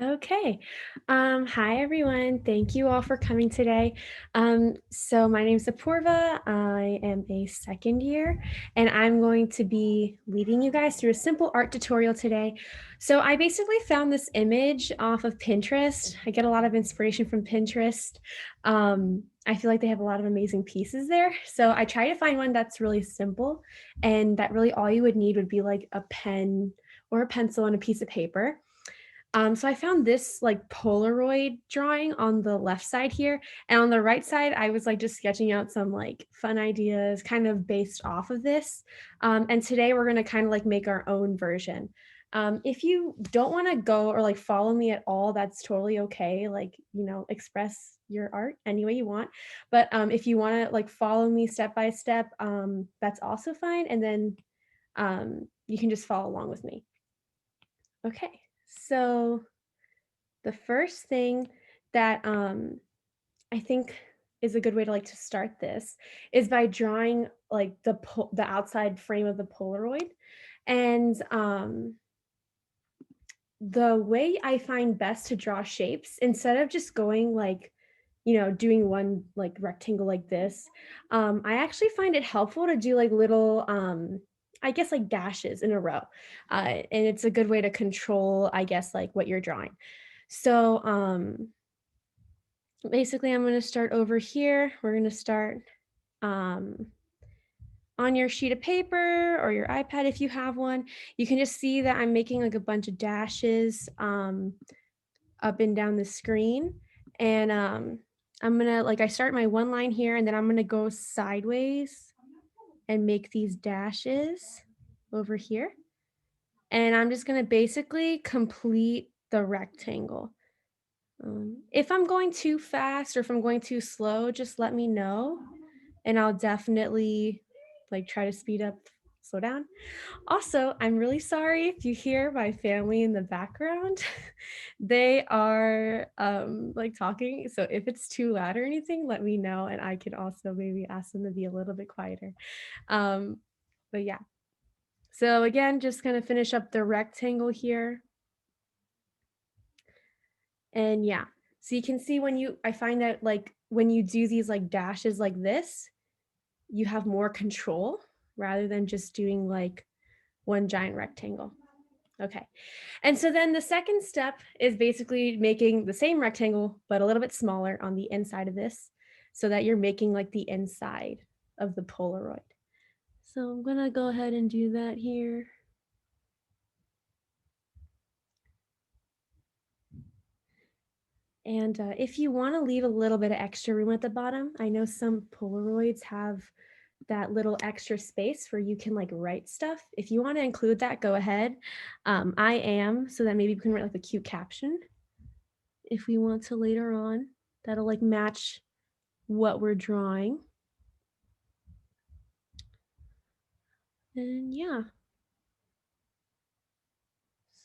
Okay. Hi, everyone. Thank you all for coming today. So my name is Apurva. I am a second year, and I'm going to be leading you guys through a simple art tutorial today. So I basically found this image off of Pinterest. I get a lot of inspiration from Pinterest. I feel like they have a lot of amazing pieces there. So I try to find one that's really simple and that really all you would need would be like a pen or a pencil and a piece of paper. So I found this like Polaroid drawing on the left side here, and on the right side, I was like just sketching out some like fun ideas kind of based off of this. And today we're gonna kind of like make our own version. If you don't want to go or like follow me at all, that's totally okay. Like, express your art any way you want. But if you want to like follow me step by step, that's also fine. And then you can just follow along with me. Okay, so the first thing that I think is a good way to like to start this is by drawing like the outside frame of the Polaroid. And the way I find best to draw shapes, instead of just going like, doing one like rectangle like this, I actually find it helpful to do like little I guess like dashes in a row. And it's a good way to control, I guess, like what you're drawing. So basically I'm going to start over here. We're going to start um, on your sheet of paper or your iPad if you have one. You can just see that I'm making like a bunch of dashes up and down the screen. And I'm going to, like, I start my one line here and then I'm going to go sideways and make these dashes over here. And I'm just going to basically complete the rectangle. If I'm going too fast or if I'm going too slow, just let me know and I'll definitely like try to speed up, slow down. Also, I'm really sorry if you hear my family in the background. They are like talking. So if it's too loud or anything, let me know and I can also maybe ask them to be a little bit quieter. Um, but yeah. So again, just gonna finish up the rectangle here. And yeah, so you can see I find that like when you do these like dashes like this, you have more control rather than just doing like one giant rectangle. Okay. And so then the second step is basically making the same rectangle, but a little bit smaller on the inside of this so that you're making like the inside of the Polaroid. So I'm going to go ahead and do that here. And if you want to leave a little bit of extra room at the bottom, I know some Polaroids have that little extra space where you can like write stuff. If you want to include that, go ahead. I am, so that maybe we can write like a cute caption if we want to later on. That'll like match what we're drawing. And yeah,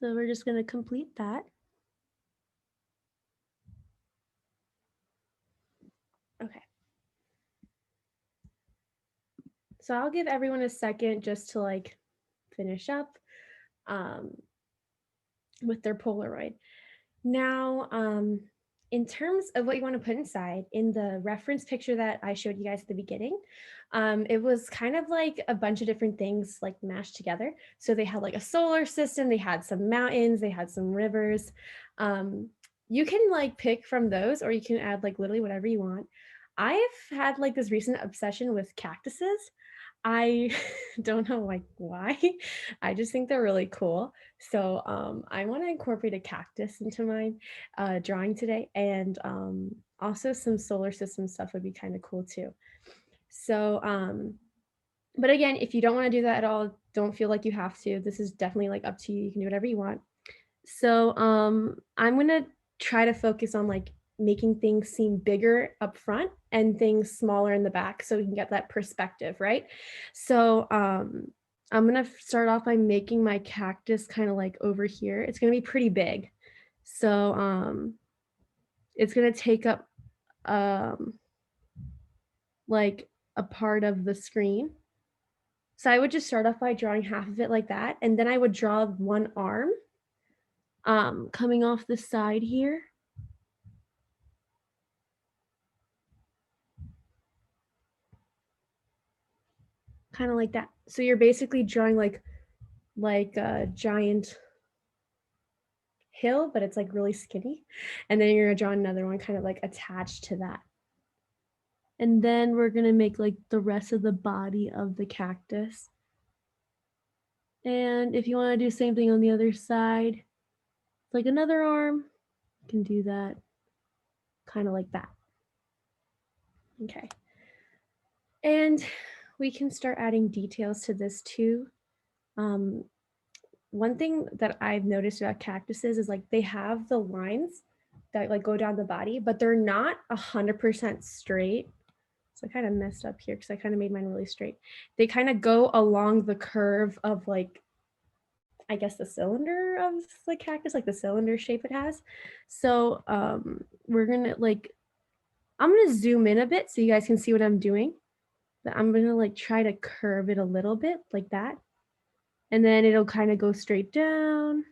so we're just going to complete that. Okay. So I'll give everyone a second just to like finish up um, with their Polaroid. Now, in terms of what you want to put inside, in the reference picture that I showed you guys at the beginning, it was kind of like a bunch of different things like mashed together. So they had like a solar system, they had some mountains, they had some rivers. Um, you can like pick from those, or you can add like literally whatever you want. I've had like this recent obsession with cactuses. I don't know like why. I just think they're really cool. So I want to incorporate a cactus into my drawing today, and also some solar system stuff would be kind of cool too. So, but again, if you don't want to do that at all, don't feel like you have to. This is definitely like up to you. You can do whatever you want. So I'm gonna try to focus on like making things seem bigger up front and things smaller in the back so we can get that perspective, right? So I'm gonna start off by making my cactus kind of like over here. It's gonna be pretty big. So it's gonna take up um like a part of the screen. So I would just start off by drawing half of it like that, and then I would draw one arm coming off the side here. Kind of like that. So you're basically drawing like a giant hill, but it's like really skinny. And then you're gonna draw another one kind of like attached to that. And then we're gonna make like the rest of the body of the cactus. And if you want to do the same thing on the other side, like another arm, you can do that kind of like that. Okay. And we can start adding details to this too. One thing that I've noticed about cactuses is like they have the lines that like go down the body, but they're not 100% straight. So I kind of messed up here because I kind of made mine really straight. They kind of go along the curve of like, I guess the cylinder of the cactus, like the cylinder shape it has. So we're gonna like, I'm gonna zoom in a bit so you guys can see what I'm doing. But I'm gonna like try to curve it a little bit like that. And then it'll kind of go straight down.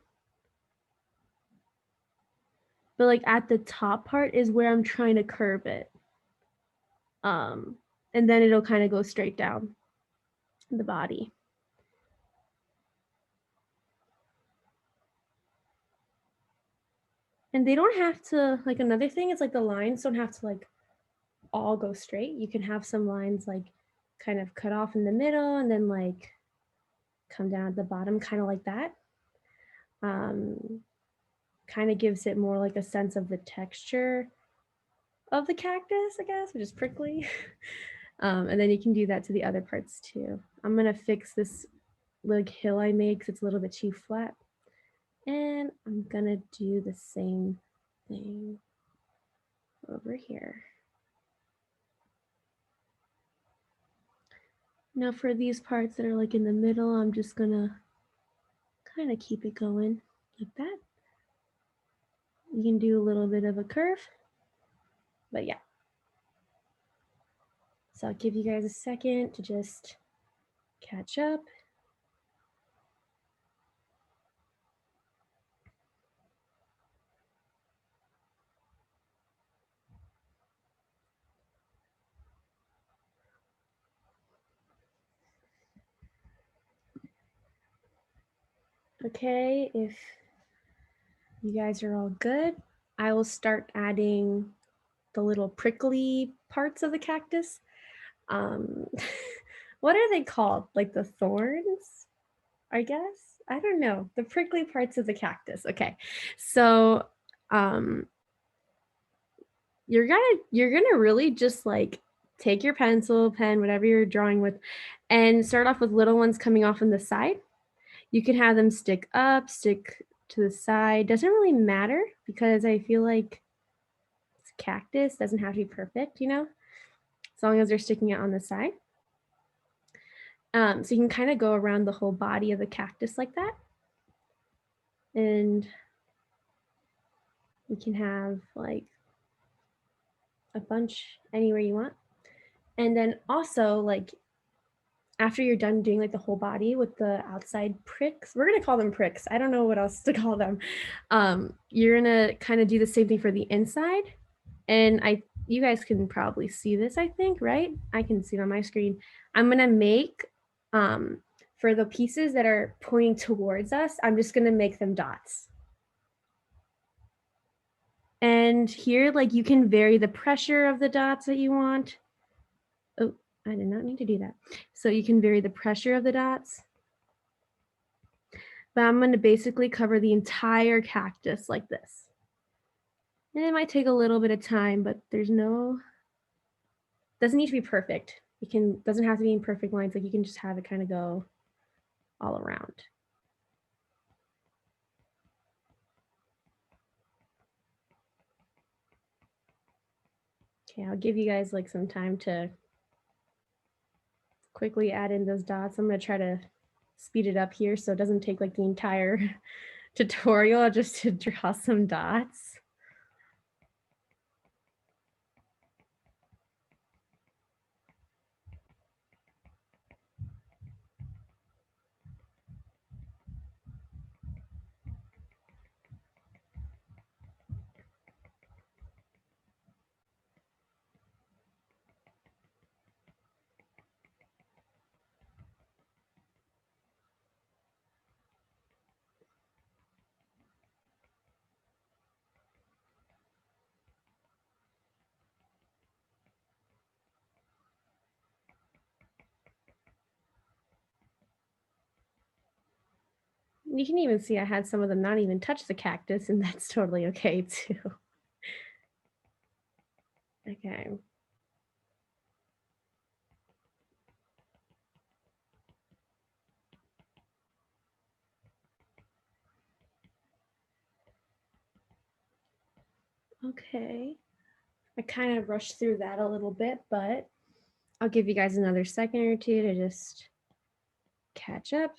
But like at the top part is where I'm trying to curve it. And then it'll kind of go straight down the body. And they don't have to, like another thing is like the lines don't have to like all go straight. You can have some lines like kind of cut off in the middle and then like come down at the bottom, kind of like that. Kind of gives it more like a sense of the texture of the cactus, I guess, which is prickly. And then you can do that to the other parts too. I'm gonna fix this like hill I made because it's a little bit too flat. And I'm gonna do the same thing over here. Now for these parts that are like in the middle, I'm just gonna kind of keep it going like that. You can do a little bit of a curve, but yeah. So I'll give you guys a second to just catch up. Okay, if you guys are all good, I will start adding the little prickly parts of the cactus. What are they called? Like the thorns, I guess? I don't know. The prickly parts of the cactus. Okay. So you're gonna really just like take your pencil, pen, whatever you're drawing with, and start off with little ones coming off on the side. You can have them stick up, stick to the side. Doesn't really matter because I feel like it's cactus doesn't have to be perfect, you know, as long as they're sticking out on the side. So you can kind of go around the whole body of the cactus like that. And you can have like a bunch anywhere you want. And then also like after you're done doing like the whole body with the outside pricks, we're gonna call them pricks. I don't know what else to call them. You're gonna kind of do the same thing for the inside. And you guys can probably see this, I think, right? I can see it on my screen. I'm gonna make, for the pieces that are pointing towards us, I'm just gonna make them dots. And here, like you can vary the pressure of the dots that you want. Oh, I did not need to do that. So you can vary the pressure of the dots. But I'm gonna basically cover the entire cactus like this. And it might take a little bit of time, but doesn't need to be perfect. Doesn't have to be in perfect lines. Like you can just have it kind of go all around. Okay, I'll give you guys like some time to quickly add in those dots. I'm gonna try to speed it up here so it doesn't take like the entire tutorial just to draw some dots. You can even see I had some of them not even touch the cactus, and that's totally okay too. Okay. Okay. I kind of rushed through that a little bit, but I'll give you guys another second or two to just catch up.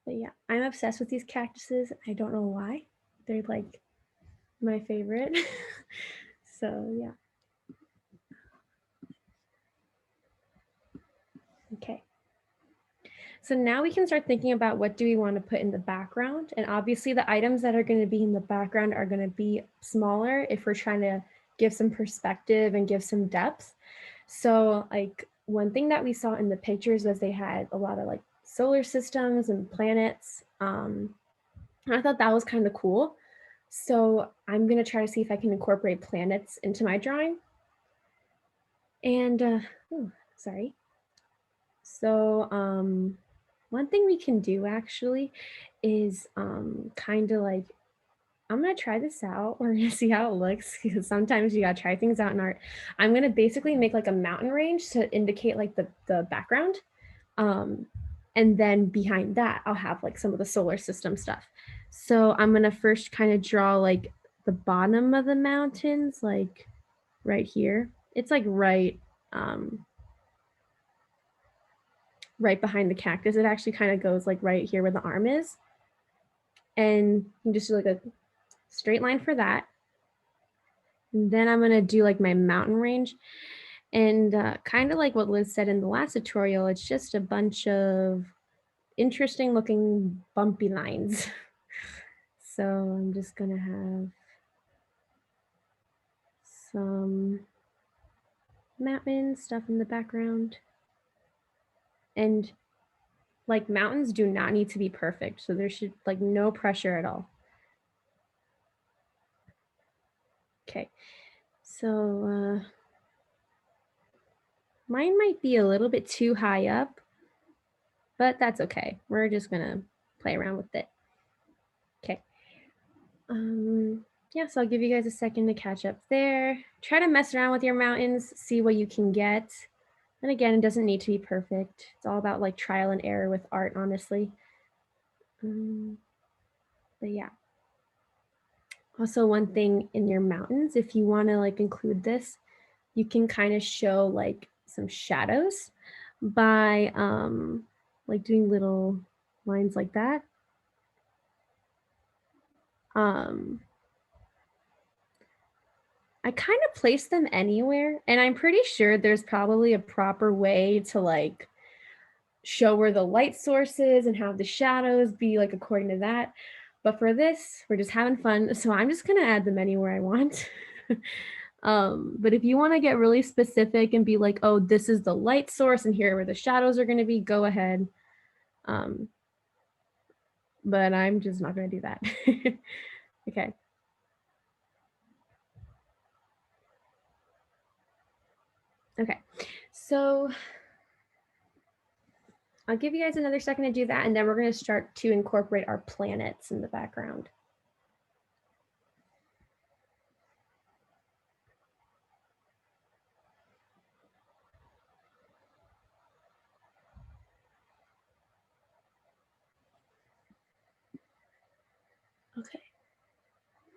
But yeah, I'm obsessed with these cactuses. I don't know why. They're like my favorite. So yeah. Okay. So now we can start thinking about what do we want to put in the background. And obviously the items that are going to be in the background are going to be smaller if we're trying to give some perspective and give some depth. So like one thing that we saw in the pictures was they had a lot of like solar systems and planets. I thought that was kind of cool. So I'm going to try to see if I can incorporate planets into my drawing. And, sorry. So one thing we can do actually is kind of like, I'm going to try this out. We're going to see how it looks because sometimes you got to try things out in art. I'm going to basically make like a mountain range to indicate like the background. And then behind that, I'll have like some of the solar system stuff. So I'm going to first kind of draw like the bottom of the mountains, like right here. It's like right behind the cactus. It actually kind of goes like right here where the arm is. And you just do like a straight line for that. And then I'm going to do like my mountain range. And kind of like what Liz said in the last tutorial, it's just a bunch of interesting looking bumpy lines. So I'm just going to have some mountain stuff in the background. And like mountains do not need to be perfect. So there should like no pressure at all. Okay. So mine might be a little bit too high up, but that's okay. We're just gonna play around with it. Okay. Yeah, so I'll give you guys a second to catch up there. Try to mess around with your mountains, see what you can get. And again, it doesn't need to be perfect. It's all about like trial and error with art, honestly. But yeah. Also, one thing in your mountains, if you want to like include this, you can kind of show like some shadows by like doing little lines like that. I kind of place them anywhere, and I'm pretty sure there's probably a proper way to like show where the light source is and have the shadows be like according to that. But for this, we're just having fun. So I'm just gonna add them anywhere I want. But if you want to get really specific and be like, oh, this is the light source and here are where the shadows are going to be, go ahead. But I'm just not going to do that. Okay. Okay. So I'll give you guys another second to do that, and then we're going to start to incorporate our planets in the background. Okay.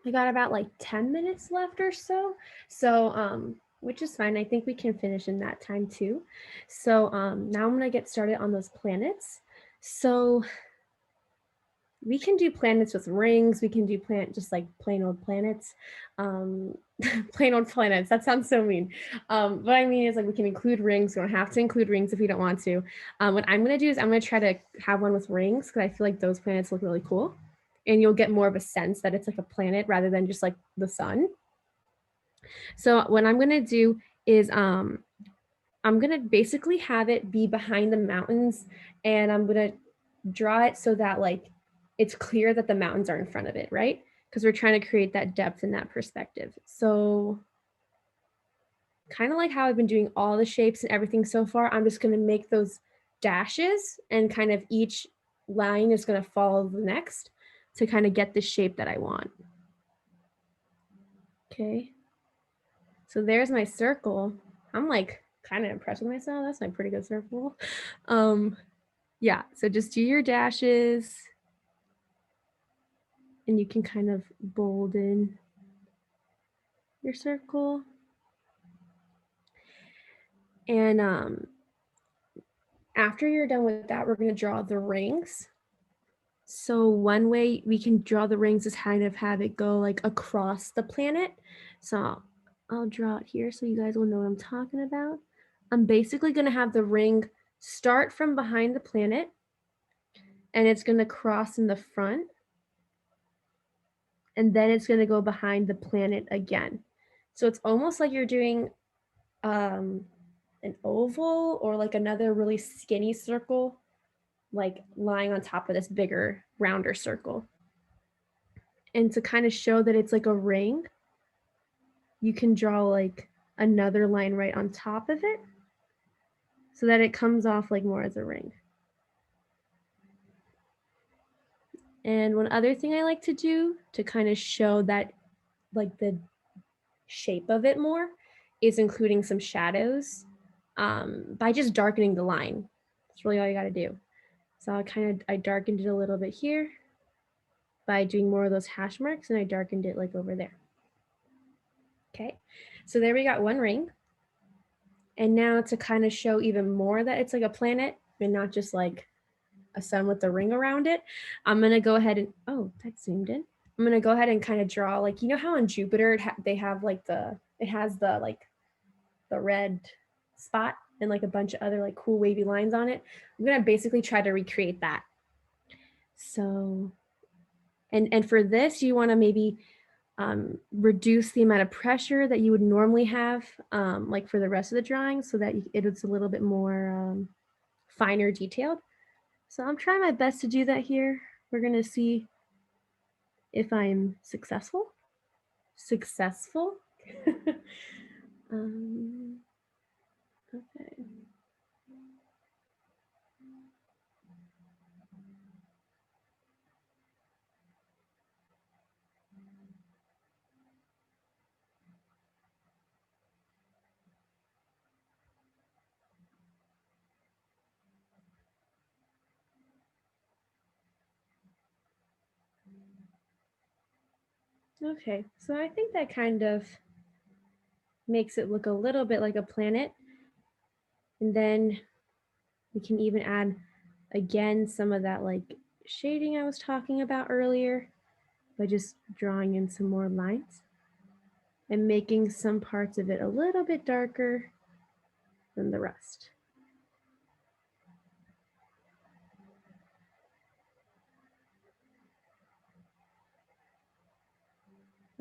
I got about like 10 minutes left or so. So, which is fine. I think we can finish in that time too. So now I'm gonna get started on those planets. So we can do planets with rings. We can do just like plain old planets. Plain old planets. That sounds so mean. What I mean is like we can include rings. We don't have to include rings if we don't want to. What I'm gonna do is I'm gonna try to have one with rings because I feel like those planets look really cool. And you'll get more of a sense that it's like a planet rather than just like the sun. So what I'm gonna do is I'm gonna basically have it be behind the mountains, and I'm gonna draw it so that like it's clear that the mountains are in front of it, right? Because we're trying to create that depth and that perspective. So kind of like how I've been doing all the shapes and everything so far, I'm just going to make those dashes and kind of each line is going to follow the next to kind of get the shape that I want. Okay. So there's my circle. I'm like kind of impressed with myself. That's my pretty good circle. Yeah, so just do your dashes and you can kind of bold in your circle. And after you're done with that, we're going to draw the rings. So one way we can draw the rings is kind of have it go like across the planet. So I'll draw it here so you guys will know what I'm talking about. I'm basically going to have the ring start from behind the planet and it's going to cross in the front. And then it's going to go behind the planet again. So it's almost like you're doing an oval or like another really skinny circle, like lying on top of this bigger, rounder circle. And to kind of show that it's like a ring, you can draw like another line right on top of it so that it comes off like more as a ring. And one other thing I like to do to kind of show that like the shape of it more is including some shadows by just darkening the line. That's really all you got to do. So I darkened it a little bit here by doing more of those hash marks, and I darkened it like over there. Okay, so there we got one ring. And now to kind of show even more that it's like a planet and not just like a sun with the ring around it, I'm going to go ahead and, oh, that zoomed in. I'm going to go ahead and kind of draw, like, you know how on Jupiter they have like it has the like the red spot and like a bunch of other like cool wavy lines on it. I'm going to basically try to recreate that. So, and for this, you want to maybe reduce the amount of pressure that you would normally have like for the rest of the drawing so that it's a little bit more finer detailed. So I'm trying my best to do that here. We're going to see if I'm successful. Successful. Okay. Okay, so I think that kind of makes it look a little bit like a planet. And then we can even add, again, some of that like shading I was talking about earlier by just drawing in some more lines and making some parts of it a little bit darker than the rest.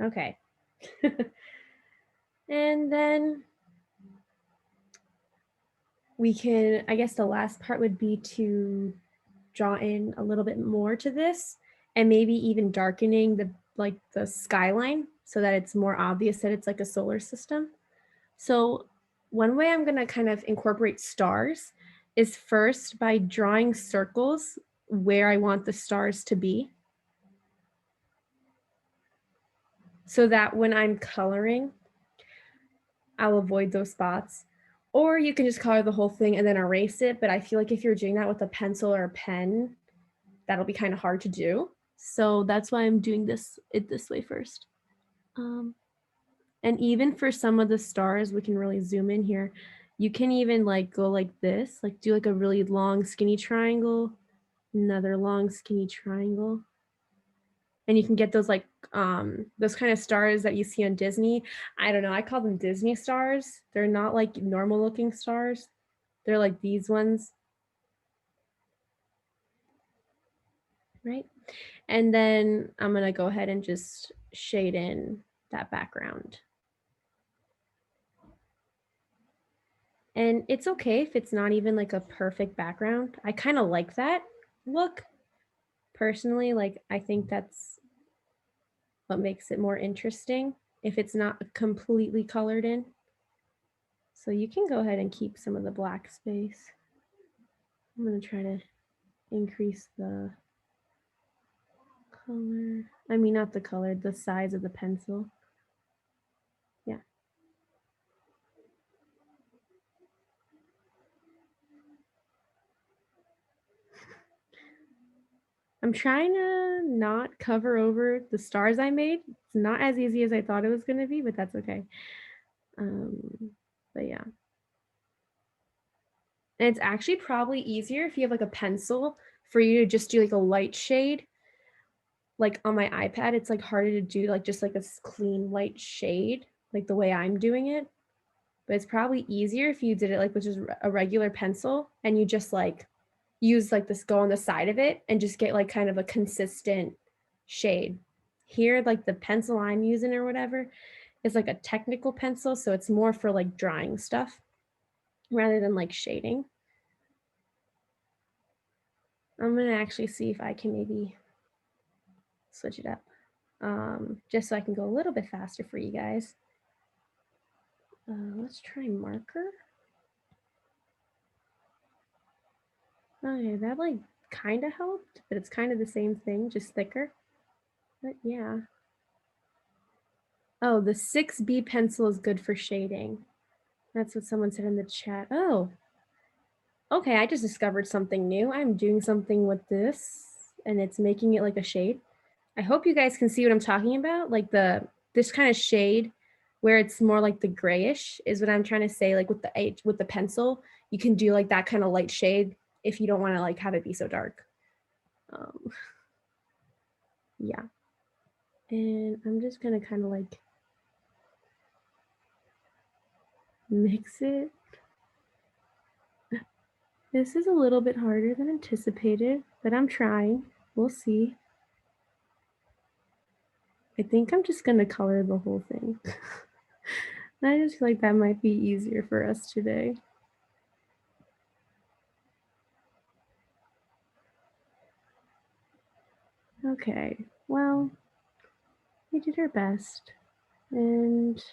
Okay. And then we can, I guess the last part would be to draw in a little bit more to this and maybe even darkening the skyline so that it's more obvious that it's like a solar system. So one way I'm going to kind of incorporate stars is first by drawing circles where I want the stars to be, so that when I'm coloring, I'll avoid those spots. Or you can just color the whole thing and then erase it. But I feel like if you're doing that with a pencil or a pen, that'll be kind of hard to do. So that's why I'm doing this way first. And even for some of the stars, we can really zoom in here. You can even like go like this, like do like a really long skinny triangle, another long skinny triangle. And you can get those like those kind of stars that you see on Disney. I don't know, I call them Disney stars. They're not like normal looking stars. They're like these ones. Right? And then I'm gonna go ahead and just shade in that background. And it's okay if it's not even like a perfect background. I kind of like that look personally. Like, I think that's what makes it more interesting if it's not completely colored in. So you can go ahead and keep some of the black space. I'm going to try to increase the color. I mean, not the color, the size of the pencil. Yeah. I'm trying to not cover over the stars I made. It's not as easy as I thought it was going to be, but that's okay. But yeah. And it's actually probably easier if you have like a pencil for you to just do like a light shade. Like on my iPad, it's like harder to do like just like a clean light shade, like the way I'm doing it. But it's probably easier if you did it like with just a regular pencil and you just like use like this, go on the side of it and just get like kind of a consistent shade. Here, like the pencil I'm using or whatever is like a technical pencil. So it's more for like drawing stuff rather than like shading. I'm going to actually see if I can maybe switch it up just so I can go a little bit faster for you guys. Let's try marker. Okay, that like kind of helped, but it's kind of the same thing, just thicker. But yeah. Oh, the 6B pencil is good for shading. That's what someone said in the chat. Oh, okay, I just discovered something new. I'm doing something with this and it's making it like a shade. I hope you guys can see what I'm talking about. Like this kind of shade where it's more like the grayish is what I'm trying to say. Like with the pencil, you can do like that kind of light shade if you don't want to like have it be so dark. Yeah. And I'm just gonna kind of like mix it. This is a little bit harder than anticipated, but I'm trying. We'll see. I think I'm just gonna color the whole thing. I just feel like that might be easier for us today. Okay, well, we did our best. And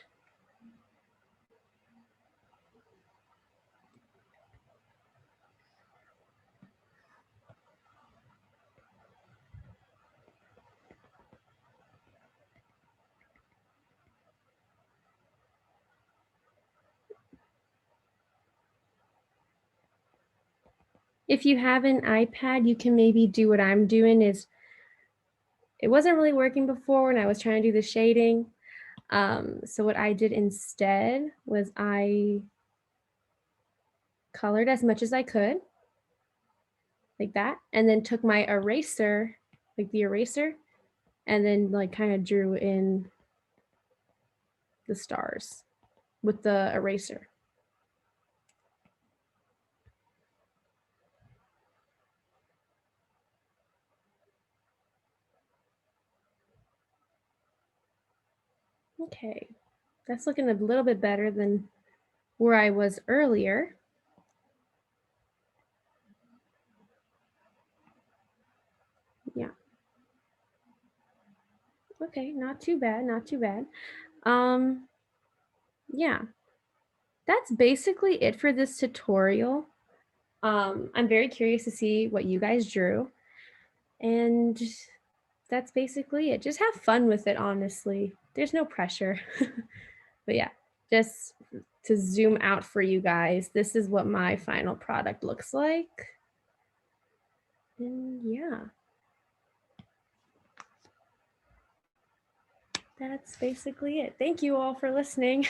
if you have an iPad, you can maybe do what I'm doing is, it wasn't really working before when I was trying to do the shading. So what I did instead was I colored as much as I could, like that, and then took my eraser, like the eraser, and then like kind of drew in the stars with the eraser. Okay, that's looking a little bit better than where I was earlier. Yeah. Okay, not too bad, not too bad. Yeah, that's basically it for this tutorial. I'm very curious to see what you guys drew. And that's basically it. Just have fun with it, honestly. There's no pressure. But yeah, just to zoom out for you guys, this is what my final product looks like. And yeah, that's basically it. Thank you all for listening.